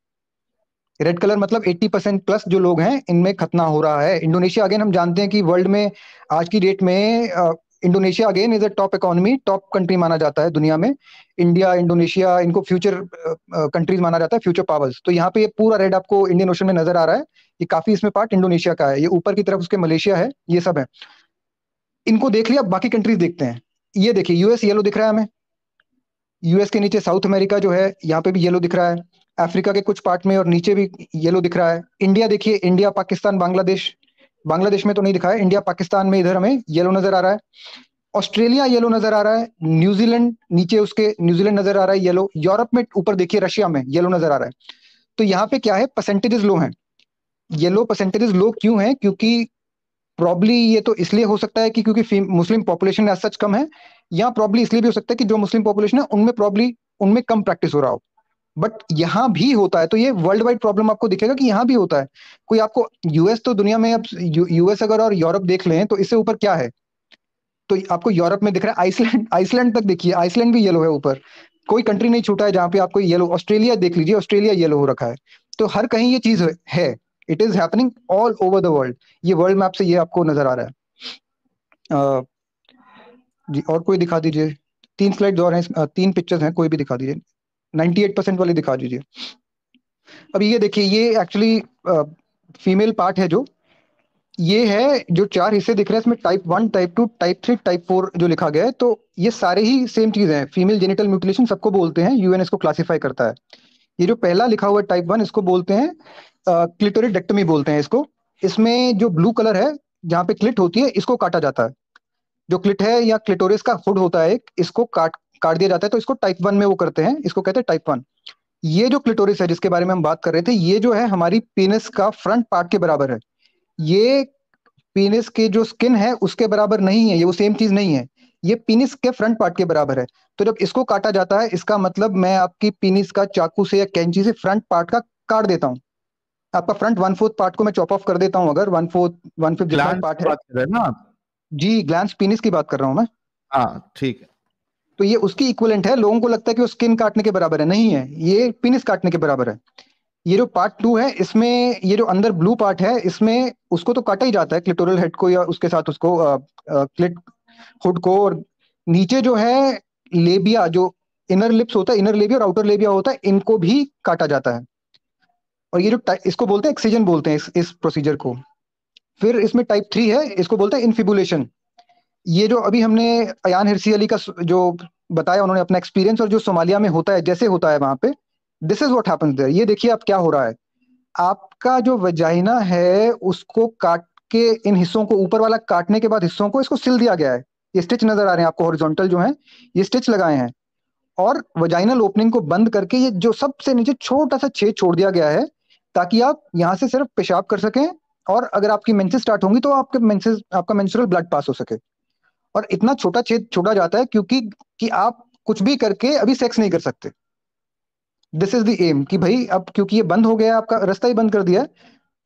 Speaker 1: रेड कलर मतलब 80% प्लस जो लोग हैं इनमें खतना हो रहा है। इंडोनेशिया अगेन हम जानते हैं कि वर्ल्ड में आज की डेट में Indonesia again is a top economy, top country माना जाता है दुनिया में। इंडिया, इंडोनेशिया, इनको फ्यूचर कंट्रीज माना जाता है, फ्यूचर पावर्स। तो यहाँ पे ये पूरा रेड आपको इंडियन ओशन में नजर आ रहा है। ये काफी इसमें पार्ट इंडोनेशिया का है, ये ऊपर की तरफ उसके मलेशिया है, ये सब है। इनको देख लिया, अब बाकी कंट्रीज देखते हैं। ये देखिए, यूएस येलो दिख रहा है हमें, यूएस के नीचे साउथ अमेरिका जो है, यहाँ पे भी येलो दिख रहा है। अफ्रीका के कुछ पार्ट में और नीचे भी येलो दिख रहा है। इंडिया देखिए, इंडिया, पाकिस्तान, बांग्लादेश, बांग्लादेश में तो नहीं दिखा है, इंडिया पाकिस्तान में इधर हमें येलो नजर आ रहा है। ऑस्ट्रेलिया येलो नजर आ रहा है। न्यूजीलैंड नीचे उसके, न्यूजीलैंड नजर आ रहा है येलो। यूरोप में ऊपर देखिए, रशिया में येलो नजर आ रहा है। तो यहाँ पे क्या है, परसेंटेजेस लो हैं। येलो परसेंटेजेस लो क्यों है? क्योंकि प्रॉब्ली ये तो इसलिए हो सकता है कि क्योंकि मुस्लिम पॉपुलेशन एज सच कम है, या प्रॉब्ली इसलिए भी हो सकता है कि जो मुस्लिम पॉपुलेशन है उनमें प्रॉब्ली उनमें कम प्रैक्टिस हो रहा हो। बट यहाँ भी होता है, तो ये वर्ल्ड वाइड प्रॉब्लम आपको दिखेगा कि यहाँ भी होता है। कोई आपको यूएस, तो दुनिया में अब यूएस अगर और यूरोप देख लें तो इससे ऊपर क्या है? तो आपको यूरोप में दिख रहा है आइसलैंड, आइसलैंड तक देखिए, आइसलैंड भी येलो है ऊपर। कोई कंट्री नहीं छूटा है जहाँ पे आपको येलो। ऑस्ट्रेलिया देख लीजिए, ऑस्ट्रेलिया येलो हो रखा है। तो हर कहीं ये चीज है। It is happening all over the world. ये वर्ल्ड मैप से ये आपको नजर आ रहा है। अ, जी, और कोई दिखा दीजिए। 3 स्लाइड और हैं, 3 पिक्चर्स हैं, कोई भी दिखा दीजिए। 98% वाली दिखा दीजिए। अब ये देखिए, ये एक्चुअली फीमेल पार्ट है। जो ये है, जो 4 हिस्से दिख रहे हैं इसमें, टाइप 1, टाइप 2, टाइप 3, टाइप 4 जो लिखा गया है, तो ये सारे ही सेम चीज हैं। फीमेल जेनिटल म्यूटिलेशन सबको बोलते हैं, यूएन इसको क्लासिफाई करता है। ये जो पहला लिखा हुआ है टाइप 1, इसको बोलते हैं क्लिटोरिडेक्टमी बोलते हैं इसको। इसमें जो ब्लू कलर है, जहाँ पे क्लिट होती है, इसको काटा जाता है। जो क्लिट है या क्लिटोरिस का हुड होता है एक, इसको काट काट दिया जाता है। तो इसको टाइप 1 में वो करते हैं, इसको कहते हैं टाइप 1। ये जो क्लिटोरिस है जिसके बारे में हम बात कर रहे थे, ये जो है हमारी पेनिस का फ्रंट पार्ट के बराबर है। ये पीनिस के जो स्किन है उसके बराबर नहीं है, ये वो सेम चीज नहीं है। ये पीनिस के फ्रंट पार्ट के बराबर है। तो जब इसको काटा जाता है, इसका मतलब मैं आपकी पीनिस का चाकू से या कैंची से फ्रंट पार्ट का काट देता हूँ। आपका फ्रंट 1/4 पार्ट को मैं चॉप ऑफ कर देता हूँ, अगर 1/4 1/5 जितना
Speaker 2: ग्लैंड
Speaker 1: पार्ट
Speaker 2: की
Speaker 1: है।
Speaker 2: बात कर रहे हैं ना आप?
Speaker 1: जी, ग्लैंस पीनिस की बात कर रहा हूँ मैं।
Speaker 2: हाँ, ठीक है।
Speaker 1: तो ये उसकी इक्विवेलेंट है। लोगों को लगता है कि वो स्किन काटने के बराबर है, नहीं है, ये पीनिस काटने के बराबर है। ये जो पार्ट 2 है, इसमें ये जो अंदर ब्लू पार्ट है, इसमें उसको तो काटा ही जाता है, क्लिटोरल हेड को या उसके साथ उसको क्लिट हुड को। और नीचे जो है लेबिया, जो इनर लिप्स होता है, इनर लेबिया और आउटर लेबिया होता है, इनको भी काटा जाता है। और ये जो इसको बोलते हैं एक्सिजन बोलते हैं इस प्रोसीजर को। फिर इसमें टाइप 3 है, इसको बोलते हैं इनफिबुलेशन। ये जो अभी हमने अयान हिरसी अली का जो बताया उन्होंने अपना एक्सपीरियंस, और जो सोमालिया में होता है जैसे होता है वहां पे, this is what happens there. ये देखिए आप क्या हो रहा है। आपका जो वजाइना है उसको काट के, इन हिस्सों को, ऊपर वाला काटने के बाद हिस्सों को, इसको सिल दिया गया है। ये स्टिच नजर आ रहे हैं आपको, हॉरिजॉन्टल जो है, ये स्टिच लगाए हैं। और वजाइनल ओपनिंग को बंद करके ये जो सबसे नीचे छोटा सा छेद छोड़ दिया गया है, ताकि आप यहाँ से सिर्फ पेशाब कर सकें, और अगर आपकी मेंसेस स्टार्ट होंगी तो आपके मेंसेस, आपका मेंस्ट्रुअल ब्लड पास हो सके। और इतना छोटा छेद छोड़ा जाता है क्योंकि कि आप कुछ भी करके अभी सेक्स नहीं कर सकते। दिस इज द एम कि भाई अब क्योंकि ये बंद हो गया, आपका रास्ता ही बंद कर दिया है।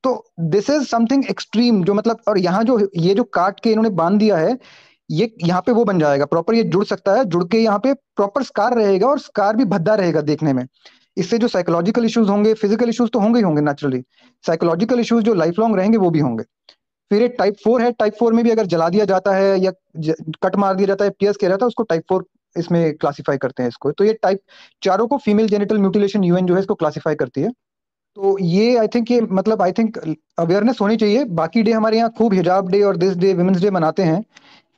Speaker 1: तो दिस इज समथिंग एक्सट्रीम, जो मतलब, और यहाँ जो ये जो काट के इन्होंने बांध दिया है, ये यहाँ पे वो बन जाएगा प्रॉपर, ये जुड़ सकता है, जुड़ के यहाँ पे प्रॉपर स्कार रहेगा, और स्कार भी भद्दा रहेगा देखने में। इससे जो साइकोलॉजिकल इश्यूज होंगे, फिजिकल इश्यूज तो होंगे ही होंगे नेचुरली, साइकोलॉजिकल इश्यूज जो लाइफ लॉन्ग रहेंगे वो भी होंगे। फिर एक टाइप 4 है, टाइप 4 में भी अगर जला दिया जाता है या कट मार दिया जाता है, पियर्स किया जाता है, उसको टाइप 4 इसमें क्लासिफाई करते हैं इसको। तो ये टाइप चारों को फीमेल जेनिटल म्यूटिलेशन यूएन जो है इसको क्लासिफाई करती है। तो ये आई थिंक ये मतलब आई थिंक अवेयरनेस होनी चाहिए। बाकी डे हमारे यहाँ खूब हिजाब डे और दिस डे विमेंस डे मनाते हैं।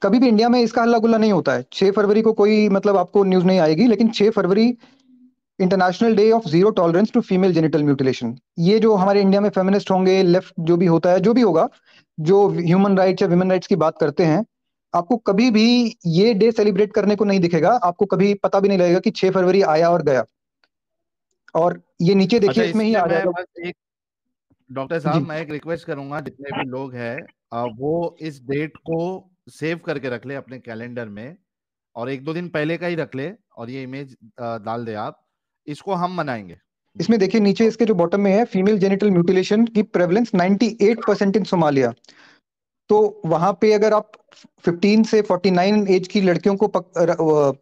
Speaker 1: कभी भी इंडिया में इसका हल्ला गुल्ला नहीं होता है। 6 फरवरी को कोई मतलब आपको न्यूज नहीं आएगी, लेकिन 6 फरवरी international day of zero tolerance to female genital mutilation, ये जो हमारे इंडिया में फेमिनिस्ट होंगे, लेफ्ट जो भी होता है, जो भी होगा, जो ह्यूमन राइट्स या विमेन राइट्स की बात करते हैं, आपको कभी भी ये डे सेलिब्रेट करने को नहीं दिखेगा। आपको कभी पता भी नहीं लगेगा कि 6 फरवरी आया और गया। और ये नीचे
Speaker 2: अच्छा,
Speaker 1: देखिए, इसमें ही
Speaker 2: इसमें
Speaker 1: आ
Speaker 2: मैं
Speaker 1: जाएगा।
Speaker 2: बस एक डॉक्टर साहब,
Speaker 1: जी।
Speaker 2: मैं एक रिक्वेस्ट करूंगा, जितने भी लोग हैं वो इस डेट को सेव करके रख ले अपने कैलेंडर में, और 1-2 दिन पहले का ही रख ले, और ये इमेज डाल दे आप, इसको हम मनाएंगे जी।
Speaker 1: इसमें देखिए नीचे इसके जो बॉटम में है, फीमेल जेनिटल म्यूटिलेशन की प्रेवलेंस 98% इन सोमालिया। तो वहां पे अगर आप 15 से 49 एज की लड़कियों को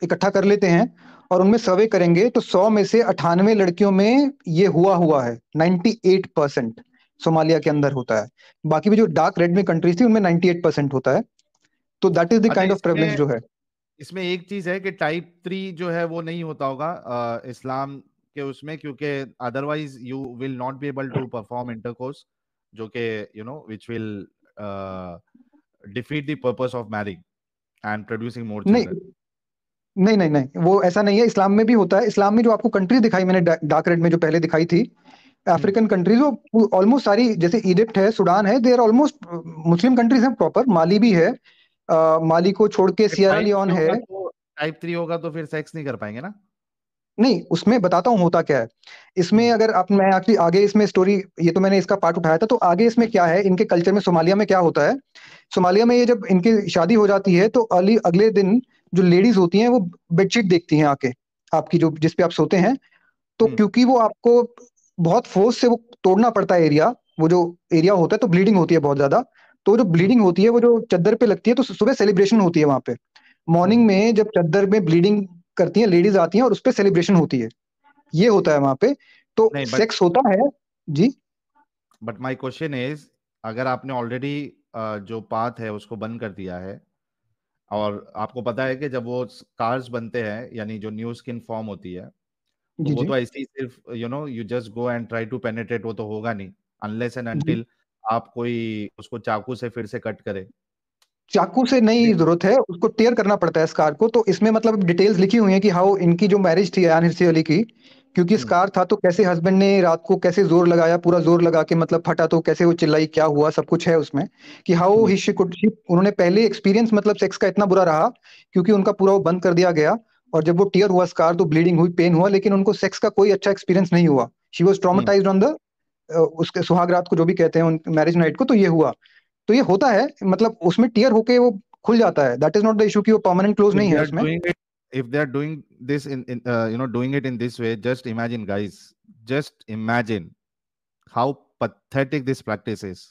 Speaker 1: इकट्ठा कर लेते हैं और उनमें सर्वे करेंगे, तो 100 में से 98 लड़कियों में ये हुआ हुआ है। 98% सोमालिया के अंदर होता है। बाकी भी जो डार्क रेड में कंट्रीज थी उनमें 98% होता है। तो दैट इज द
Speaker 2: अच्छा,
Speaker 1: काइंड ऑफ प्रेवलेंस
Speaker 2: इसमें
Speaker 1: जो है।
Speaker 2: इसमें एक चीज है कि टाइप 3 जो है वो नहीं होता होगा इस्लाम के उसमें, क्योंकि otherwise you will not be able to perform intercourse, जो कि which will defeat the purpose of marriage and producing more
Speaker 1: नहीं
Speaker 2: चिल्ड्रन।
Speaker 1: नहीं नहीं नहीं, वो ऐसा नहीं है। इस्लाम में भी होता है। इस्लाम में जो आपको कंट्री दिखाई मैंने डार्क रेड में जो पहले दिखाई थी,
Speaker 2: हम्म।
Speaker 1: अफ्रीकन कंट्रीज, वो ऑलमोस्ट सारी, जैसे इजिप्ट है, सूडान है, they are almost Muslim countries हैं प्रॉपर। माली भी है, माली को छोड़ के सियरा
Speaker 2: टाइप
Speaker 1: लियोन
Speaker 2: थ्री
Speaker 1: है।
Speaker 2: होगा तो टाइप 3 होगा तो फिर सेक्स नहीं कर पाएंगे ना।
Speaker 1: नहीं, उसमें बताता हूँ होता क्या है। इसमें
Speaker 2: हम्म।
Speaker 1: अगर आप, मैं एक्चुअली आगे इसमें स्टोरी, ये तो मैंने इसका पार्ट उठाया था, तो आगे इसमें क्या है इनके कल्चर में, सोमालिया में क्या होता है। सोमालिया में ये जब इनकी शादी हो जाती है तो अगले दिन जो लेडीज होती हैं वो बेडशीट देखती हैं आके, आपकी जो जिस पे आप सोते हैं। तो
Speaker 2: हम्म।
Speaker 1: क्योंकि वो आपको बहुत फोर्स से वो तोड़ना पड़ता है एरिया, वो जो एरिया होता है, तो ब्लीडिंग होती है बहुत ज्यादा। तो जो
Speaker 2: हम्म।
Speaker 1: ब्लीडिंग होती है वो जो चद्दर पे लगती है, तो सुबह सेलिब्रेशन होती है वहां पे। मॉर्निंग
Speaker 2: हम्म।
Speaker 1: में जब चद्दर में ब्लीडिंग करती हैं लेडीज आती हैं और उस पर सेलिब्रेशन होती है। ये होता है वहां पे। तो
Speaker 2: नहीं,
Speaker 1: सेक्स होता है। जी।
Speaker 2: बट माय क्वेश्चन इज, अगर आपने ऑलरेडी जो पाथ है उसको बंद कर दिया है, और आपको पता है कि जब वो कार्स बनते हैं, यानी जो न्यू स्किन फॉर्म होती है, तो
Speaker 1: जी।
Speaker 2: वो
Speaker 1: जी।
Speaker 2: तो ऐसे ही सिर्फ you just go and try to penetrate, वो तो होगा नहीं अनलेस एंड
Speaker 1: जी।
Speaker 2: अनटिल आप कोई उसको चाकू से फिर से कट करे।
Speaker 1: चाकू से नहीं जरूरत है, उसको टेयर करना पड़ता है स्कार को। तो इसमें मतलब डिटेल्स लिखी हुई है कि हाउ इनकी जो मैरिज थी अयान हिरसी अली की, क्योंकि
Speaker 2: हम्म।
Speaker 1: स्कार था, तो कैसे हस्बैंड ने रात को कैसे जोर लगाया, पूरा जोर लगा के मतलब फटा, तो कैसे वो चिल्लाई, क्या हुआ, सब कुछ है उसमें। कि हाउ
Speaker 2: हम्म।
Speaker 1: ही कुड, उन्होंने पहले एक्सपीरियंस मतलब सेक्स का इतना बुरा रहा, क्योंकि उनका पूरा वो बंद कर दिया गया। और जब वो टीयर हुआ स्कार, तो ब्लीडिंग हुई, पेन हुआ, लेकिन उनको सेक्स का कोई अच्छा एक्सपीरियंस नहीं हुआ। She was
Speaker 2: hmm.
Speaker 1: Traumatised on the उसके सुहाग रात को जो भी कहते हैं मैरिज नाइट को, तो ये हुआ। तो ये होता है, मतलब उसमें टीयर होके वो खुल जाता है। That is not the issue कि वो परमानेंट क्लोज
Speaker 2: if
Speaker 1: नहीं
Speaker 2: they
Speaker 1: है
Speaker 2: are
Speaker 1: उसमें।
Speaker 2: doing it if they are doing this in doing it in this way, just imagine, guys, just imagine how pathetic this practice is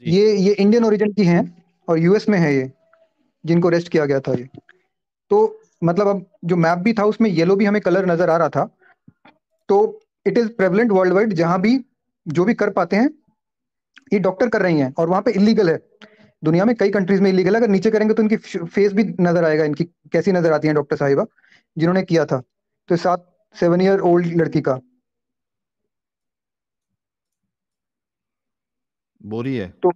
Speaker 2: जी।
Speaker 1: ये Indian origin की हैं और US में है ये, जिनको अरेस्ट किया गया था ये। तो मतलब अब जो मैप भी था उसमें येलो भी हमें कलर नजर आ रहा था। तो it is prevalent world wide, जहां भी जो भी कर पाते हैं ये डॉक्टर कर रही हैं, और वहां पे इलीगल है। दुनिया में कई कंट्रीज में इलीगल है। अगर नीचे करेंगे तो इनकी फेस भी नजर आएगा, इनकी कैसी नजर आती है डॉक्टर साहिबा जिन्होंने किया था। तो 7 ईयर ओल्ड लड़की का।
Speaker 2: बोरी है।
Speaker 1: तो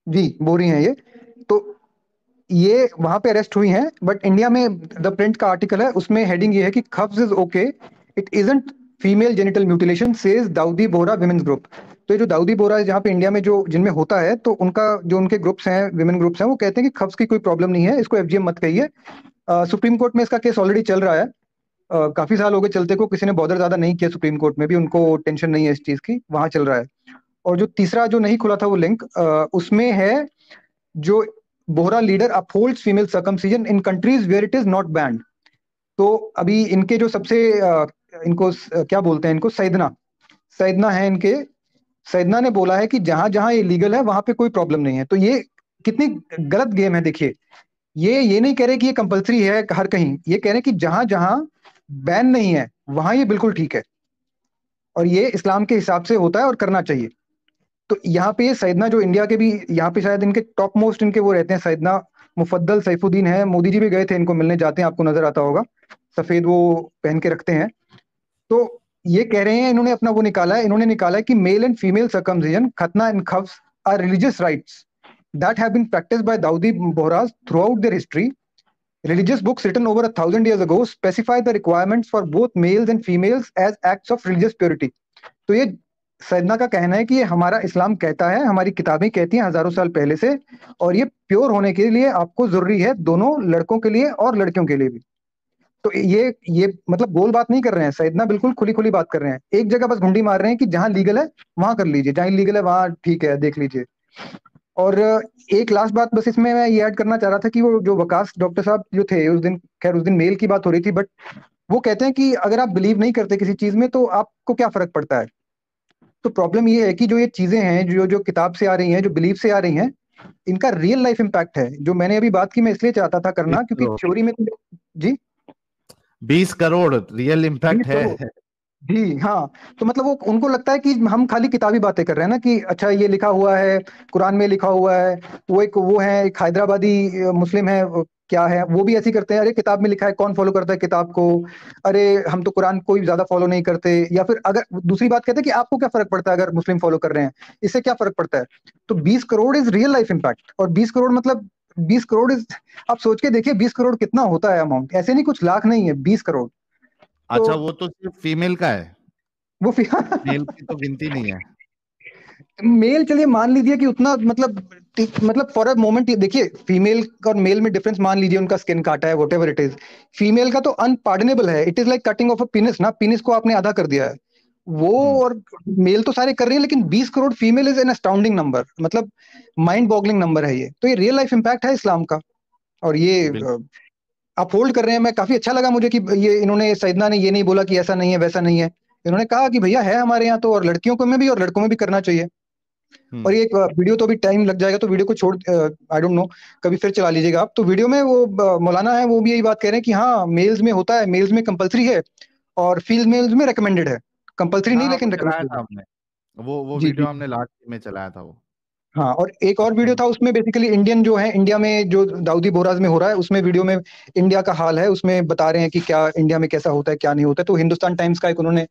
Speaker 1: जी, बोरी हैं ये। तो ये वहां पे अरेस्ट हुई हैं, बट इंडिया में द प्रिंट का आर्टिकल है, उसमें हेडिंग ये है कि खब्ज is okay, it isn't female genital mutilation says Dawoodi Bohra women's group. तो ये जो दाऊदी बोहरा है जहाँ पे इंडिया में जो जिनमें होता है, तो उनका जो उनके ग्रुप्स हैं, विमेन ग्रुप्स हैं, वो कहते हैं कि खब्ज की कोई प्रॉब्लम नहीं है, इसको एफजीएम मत कहिए। सुप्रीम कोर्ट में इसका केस ऑलरेडी चल रहा है। काफी साल हो गए चलते को, किसी ने बॉदर ज्यादा नहीं किया सुप्रीम कोर्ट में भी, उनको टेंशन नहीं है इस चीज की, वहां चल रहा है। और जो तीसरा जो नहीं खुला था वो लिंक, उसमें है जो Bohra leader upholds female circumcision in countries where it is not banned. तो अभी इनके जो सबसे इनको क्या बोलते हैं, इनको सैदना, सैदना है इनके। सैदना ने बोला है कि जहां जहां ये लीगल है वहां पे कोई प्रॉब्लम नहीं है। तो ये कितनी गलत गेम है देखिए। ये नहीं कह रहे कि ये कंपलसरी है हर कहीं, ये कह रहे हैं कि जहां जहां बैन नहीं है वहां ये बिल्कुल ठीक है, और ये इस्लाम के हिसाब से होता है और करना चाहिए। तो यहाँ पे ये सैदना जो इंडिया के भी यहाँ पे शायद इनके टॉप मोस्ट इनके वो रहते हैं, सैदना मुफद्दल सैफुद्दीन है, मोदी जी भी गए थे इनको मिलने, जाते हैं, आपको नजर आता होगा, सफेद वो पहन के रखते हैं। तो ये कह रहे हैं, इन्होंने अपना वो निकाला है, इन्होंने निकाला है कि मेल एंड फीमेल सर्कमसिजन, खतना एंड खब्स are religious rights that have been practiced by Dawoodi Bohras throughout their history. Religious books written over 1,000 years ago specify the requirements for both males and females as acts of religious purity. तो ये सैदना का कहना है कि ये हमारा इस्लाम कहता है, हमारी किताबें कहती हैं हजारों साल पहले से, और ये प्योर होने के लिए आपको जरूरी है, दोनों लड़कों के लिए और लड़कियों के लिए भी। तो ये मतलब गोल बात नहीं कर रहे हैं सैदना, बिल्कुल खुली खुली बात कर रहे हैं। एक जगह बस घुंडी मार रहे हैं कि जहां लीगल है वहां कर लीजिए, जहां इलीगल है वहां ठीक है देख लीजिए। और एक लास्ट बात बस इसमें मैं ये ऐड करना चाह रहा था कि वो जो वकास डॉक्टर साहब जो थे उस दिन, खैर उस दिन मेल की बात हो रही थी, बट वो कहते हैं कि अगर आप बिलीव नहीं करते किसी चीज में तो आपको क्या फर्क पड़ता है। तो प्रॉब्लम ये है कि जो ये चीजें हैं जो जो किताब से आ रही हैं, जो बिलीव से आ रही हैं, इनका रियल लाइफ इम्पैक्ट है। जो मैंने अभी बात की, मैं इसलिए चाहता था करना क्योंकि थ्योरी में तो जी
Speaker 2: 20 करोड़ रियल इम्पैक्ट है।
Speaker 1: जी हाँ। तो मतलब वो उनको लगता है कि हम खाली किताबी बातें कर रहे हैं ना, कि अच्छा ये लिखा हुआ है, कुरान में लिखा हुआ है, वो वो है एक हैदराबादी मुस्लिम है, क्या है वो भी ऐसे ही करते हैं, अरे किताब में लिखा है, कौन फॉलो करता है किताब को, अरे हम तो कुरान कोई ज्यादा फॉलो नहीं करते। या फिर अगर दूसरी बात कहते हैं कि आपको क्या फर्क पड़ता है अगर मुस्लिम फॉलो कर रहे हैं, इससे क्या फर्क पड़ता है। तो 20 crore is real life impact, और 20 करोड़ मतलब 20 करोड़ इज, आप सोच के देखिए 20 करोड़ कितना होता है अमाउंट, ऐसे नहीं कुछ लाख नहीं है, 20 करोड़।
Speaker 2: अच्छा,
Speaker 1: तो
Speaker 2: वो तो सिर्फ फीमेल का है,
Speaker 1: वो
Speaker 2: मेल की तो गिनती नहीं है।
Speaker 1: मेल चलिए मान लीजिए कि उतना मतलब फॉर अ मोमेंट देखिए, फीमेल और मेल में डिफरेंस मान लीजिए, उनका स्किन काटा है, whatever it is. Female का तो अनपार्डनेबल है, it is like cutting off a penis ना, पिनिस को आपने आधा कर दिया है वो। और मेल तो सारे कर रहे हैं, लेकिन 20 crore female is an astounding number, मतलब माइंड बॉगलिंग नंबर है ये। तो ये रियल लाइफ इम्पैक्ट है इस्लाम का, और ये आप होल्ड कर रहे हैं। मैं काफी अच्छा लगा मुझे कि ये इन्होंने, सैदना ने ये नहीं बोला कि ऐसा नहीं है वैसा नहीं है, इन्होंने कहा कि भैया है हमारे यहाँ तो, और लड़कियों को में भी और लड़कों में भी करना चाहिए। और ये वीडियो तो अभी टाइम लग जाएगा, तो वीडियो को छोड़, आई डोंट नो, कभी फिर चला लीजिएगा आप। तो वीडियो में वो मौलाना है, वो भी यही बात कह रहे हैं कि हाँ मेल्स में होता है, मेल्स में कंपलसरी है, और फीमेल्स में रिकमेंडेड है, कंपलसरी नहीं
Speaker 2: हाँ, वो
Speaker 1: लेकिन
Speaker 2: चलाया
Speaker 1: रिकमेंडेड
Speaker 2: था
Speaker 1: है।
Speaker 2: हमने, वो
Speaker 1: जी जी।
Speaker 2: वीडियो हमने लास्ट में चलाया था वो।
Speaker 1: हाँ, और एक और वीडियो
Speaker 2: उसमें
Speaker 1: था, उसमें बेसिकली इंडियन जो है, इंडिया में जो दाऊदी बोहराज में हो रहा है, उसमें वीडियो में इंडिया का हाल है, उसमें बता रहे हैं कि क्या इंडिया में कैसा होता है क्या नहीं होता है। तो हिंदुस्तान टाइम्स का एक उन्होंने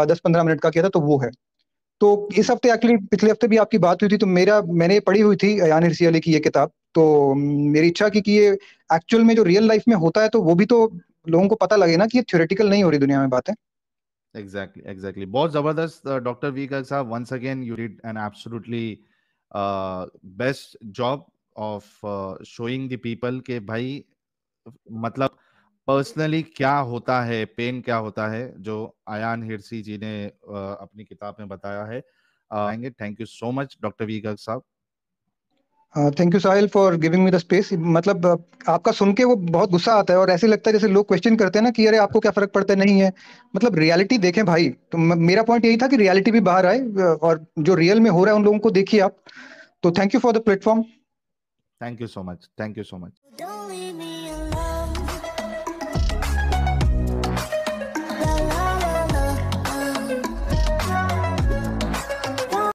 Speaker 1: 10-15 मिनट का किया था, तो वो है। तो इस हफ्ते एक्चुअली, पिछले हफ्ते भी आपकी बात हुई थी, तो मैंने पढ़ी हुई थी अयान हिरसी अली की ये किताब। तो मेरी इच्छा की कि ये एक्चुअल में जो रियल लाइफ में होता है, तो वो भी तो लोगों को पता लगे ना कि ये थ्योरेटिकल नहीं हो रही दुनिया में बातें।
Speaker 2: एग्जैक्टली बहुत जबरदस्त doctor V Garg sahab, once again you did an absolutely best job of showing the people के भाई, मतलब पर्सनली क्या होता है, पेन क्या होता है, जो अयान हिरसी जी ने अपनी किताब में बताया है। Thank you so much doctor V Garg साहब।
Speaker 1: Thank you Sahil for giving me the space. मतलब आपका सुन के वो बहुत गुस्सा आता है, और ऐसे लगता है जैसे लोग क्वेश्चन करते हैं ना कि अरे आपको क्या फर्क पड़ता है, नहीं है, मतलब रियलिटी देखें भाई। तो मेरा पॉइंट यही था कि रियलिटी भी बाहर आए, और जो रियल में हो रहा है उन लोगों को देखिए आप। तो thank you for the platform.
Speaker 2: Thank you so much, thank you so much.